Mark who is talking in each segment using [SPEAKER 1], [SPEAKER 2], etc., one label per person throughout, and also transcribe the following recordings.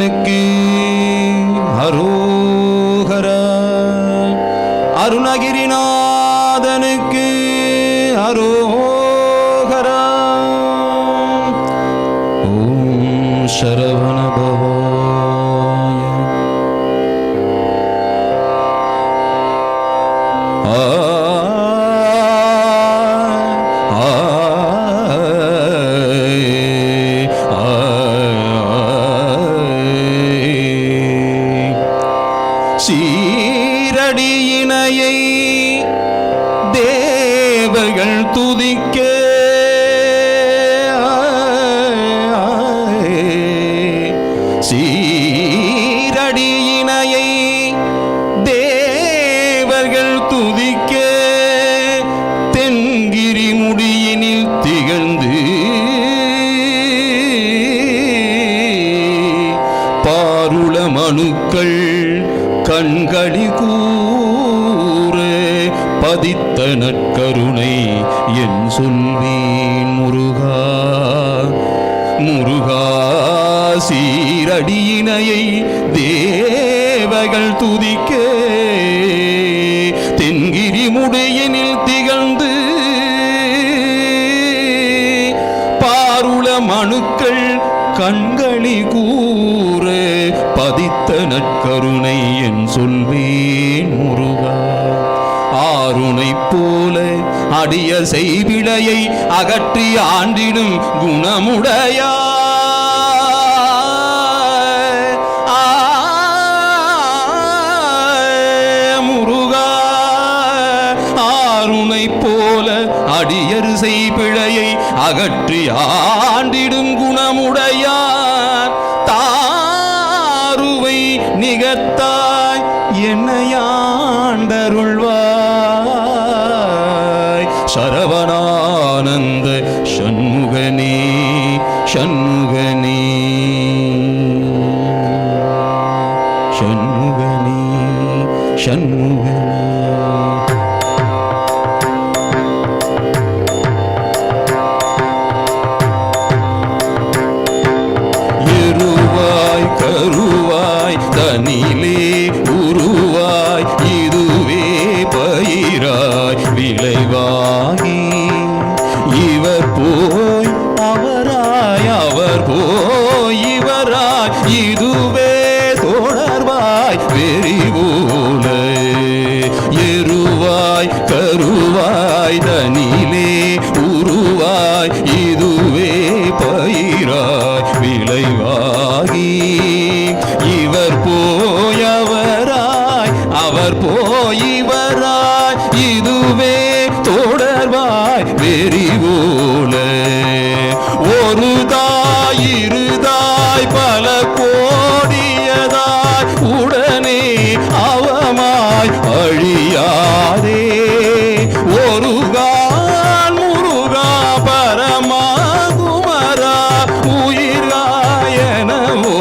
[SPEAKER 1] அருணகிரிநாதனுக்கு அரோகரா. அருணகிரிநாதனுக்கு அரோகரா. ஓம் சரவண பவாய. சீரடியினையை தேவர்கள் துதிக்க சீரடியினையை தேவர்கள் துதிக்க தென்கிரி முடியினில் திகழ்ந்து பாருள மனுக்கள் கண்களி கூற பதித்த நற்கருணை என் சொல்வேன் முருகா. முருகா சீரடியினையை தேவகள் துதிக்க தென்கிரி முடியினில் திகழ்ந்து பாருள மனுக்கள் கண்களி கூற பதித்த நற்கருணை என் சொல்வேன் முருகா. ஆருணை போல அடிய செய்விளையை அகற்றி ஆண்டிடும் குணமுடையா. முருகா ஆருணை போல அடியர் செய்பிழையை அகற்றி ஆண்டிடும் குணமுடையார். தாருவை நிகத்தாய் என்னையாண்டருள்வாய். சரவணானந்த சண்முகனே சண்முகனே சண்முகனே சண்முகனே. கருவாய் தனிலே உருவாய் இதுவே பயிராய் விளைவாகி இவர் போய் அவராய் அவர் போய் இவராய் இதுவே தொடர்வாய் வெறிவோல. எருவாய் கருவாய் தனிலே உருவாய் இதுவே பயிராய் விளைவாகி இவர் போயவராய் அவர் போயிவராய் இதுவே தொடர்வாய் வெறிவோல. ஒரு தாய் இருதாய் பல கோடியதாய் உடனே அவமாய் அழியாதே. ஒரு கால் முருகா பரமா குமரா உயிர்காயனவோ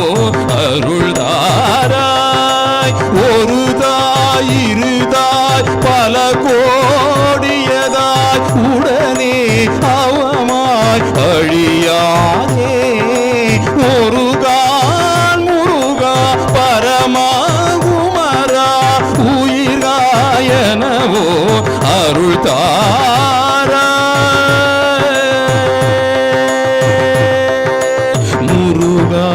[SPEAKER 1] அருள்தாராய். ஒரு தாய் இருதாய் பல கோடியதாய் உடனே அவமாய் அழியாதே. ஒரு கால் முருகா பரமா குமரா உயிர்காயனவோ அருள்தாராய். முருகா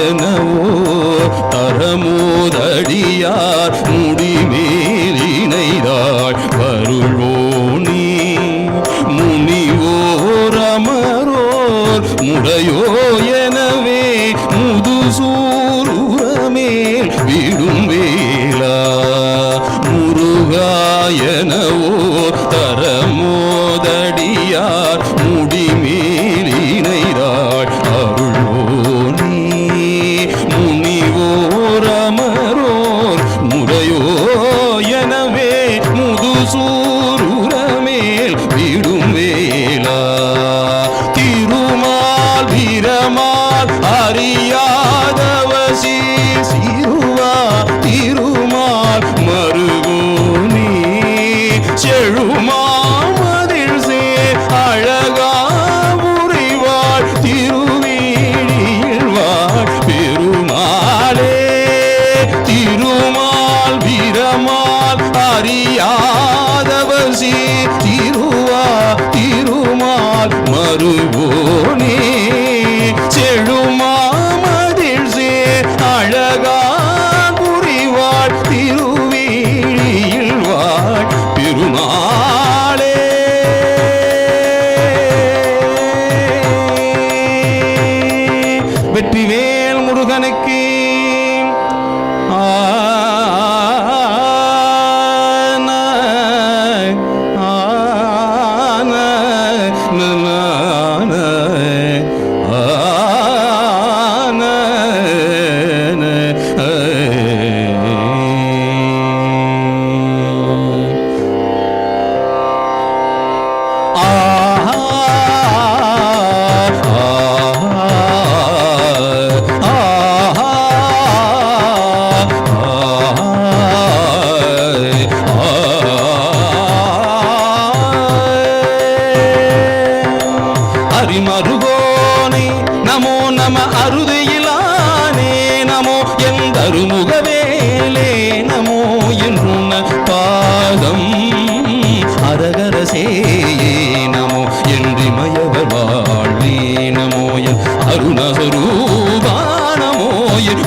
[SPEAKER 1] எனவோ தரமோதடியார் முடிமேலினைதாள் வருள்வோனி. முனிவோர் அமரோர் முறையோ எனவே முதுசூருரமேல் விடும் வேளா. முருகா எனவோ தரமோதடியார் முடிமேலினைதாள் அருள்வோனி. முனிவோர் அமரோர் முறையோ எனவே முதுசூருரமேல் விடும் வேளா. திருமால் வீரமால் அறியாதவசி சிறுவா திருமால் மருகோனி.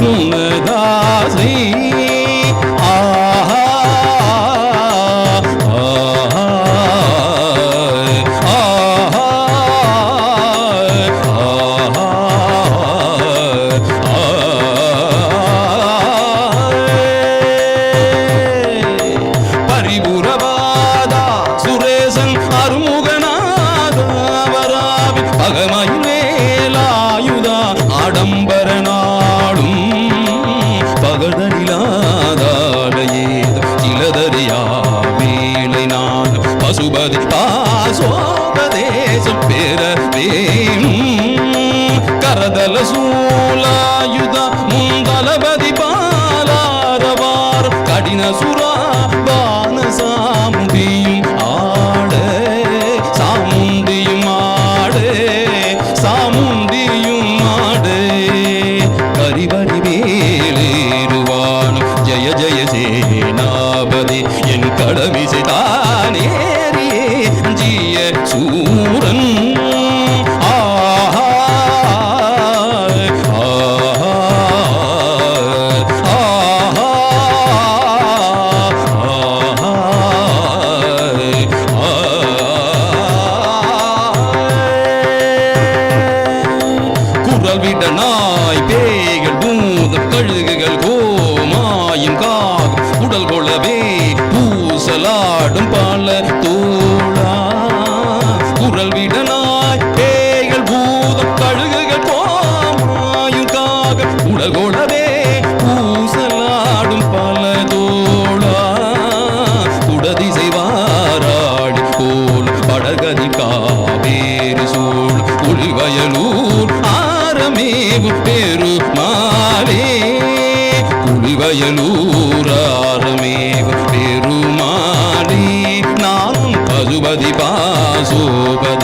[SPEAKER 1] உனதாசை ஆஹா ஆஹா ஆஹா பரிபுரவாதா சுரேசன் அருமுகநாதவராவி பகமயிலேலாயுதா ஆடம்பர நாடும் பகதனிலாதாடையேத சிலதறியா வேலை நான் பசுபதி பாசோபதேசம் பெற வேணும் கரதல சூலாயுத முந்தலபதி பாலாரவார் கடின சுரா பான சாமுண்டியும் ஆட சாமுண்டியும் ஆட சாமுண்டியும் ஆட கரிவரி வேலேறுவானும் ஜெய ஜெய சேனாபதி என் கடமிசை தானேரியே ஜிய சூரன் நாய் பேய்கள் பூதம் கழுகுகள் கோமாயும் காகம் உடல் கொளவே பூசலாடும் பல தோளா குரல் விட நாய் பேய்கள் பூதம் கழுகுகள் கோமாயும் காகம் உடல் கொளவே பூசலாடும் பல தோளா குடதிசை வாராடி போல் படகதி காவேரி சூழ் ஒளிவயலூர் ஆரமேவும் பெருமாளே குளிவயலூராரமேவும் பெருமாளே நானும் பசுபதி பாசோபதி